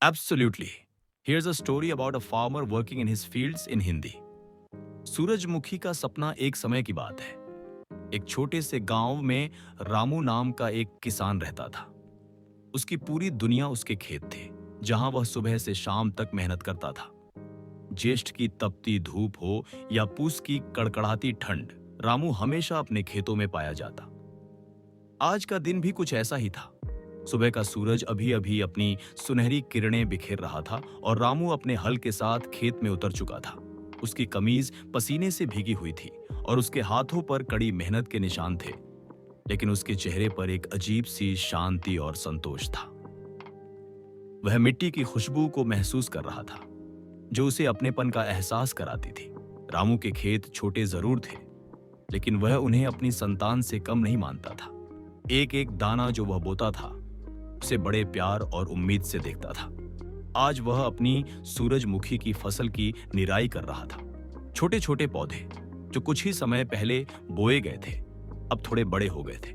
Absolutely. Here's a story about a farmer working in his fields in Hindi. सूरजमुखी का सपना एक समय की बात है। एक छोटे से गांव में रामू नाम का एक किसान रहता था। उसकी पूरी दुनिया उसके खेत थे, जहां वह सुबह से शाम तक मेहनत करता था। ज्येष्ठ की तपती धूप हो या पूस की कड़कड़ाती ठंड, रामू हमेशा अपने खेतों में पाया जाता। आज का दिन भी कुछ ऐसा ही था। सुबह का सूरज अभी अभी अपनी सुनहरी किरणें बिखेर रहा था और रामू अपने हल के साथ खेत में उतर चुका था। उसकी कमीज पसीने से भीगी हुई थी और उसके हाथों पर कड़ी मेहनत के निशान थे, लेकिन उसके चेहरे पर एक अजीब सी शांति और संतोष था। वह मिट्टी की खुशबू को महसूस कर रहा था, जो उसे अपनेपन का एहसास कराती थी। रामू के खेत छोटे जरूर थे, लेकिन वह उन्हें अपनी संतान से कम नहीं मानता था। एक एक दाना जो वह बोता था, उसे बड़े प्यार और उम्मीद से देखता था। आज वह अपनी सूरजमुखी की फसल की निराई कर रहा था। छोटे छोटे पौधे जो कुछ ही समय पहले बोए गए थे, अब थोड़े बड़े हो गए थे।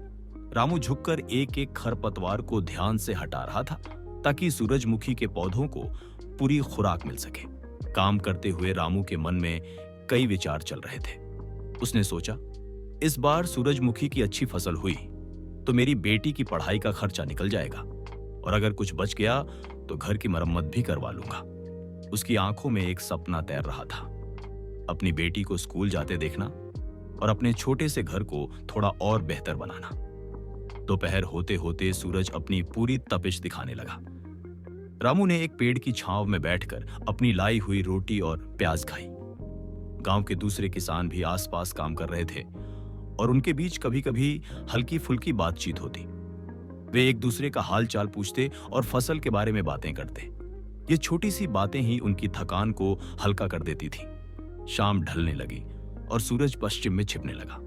रामू झुककर एक एक खरपतवार को ध्यान से हटा रहा था, ताकि सूरजमुखी के पौधों को पूरी खुराक मिल सके। काम करते हुए रामू के मन में कई विचार चल रहे थे। उसने सोचा, इस बार सूरजमुखी की अच्छी फसल हुई तो मेरी बेटी की पढ़ाई का खर्चा निकल जाएगा, और अगर कुछ बच गया तो घर की मरम्मत भी करवा लूंगा। उसकी आंखों में एक सपना तैर रहा था, अपनी बेटी को स्कूल जाते देखना और अपने छोटे से घर को थोड़ा और बेहतर बनाना। दोपहर होते होते सूरज अपनी पूरी तपिश दिखाने लगा। रामू ने एक पेड़ की छांव में बैठकर अपनी लाई हुई रोटी और प्याज खाई। गांव के दूसरे किसान भी आसपास काम कर रहे थे और उनके बीच कभी कभी हल्की फुल्की बातचीत होती। वे एक दूसरे का हाल चाल पूछते और फसल के बारे में बातें करते। ये छोटी सी बातें ही उनकी थकान को हल्का कर देती थी। शाम ढलने लगी और सूरज पश्चिम में छिपने लगा।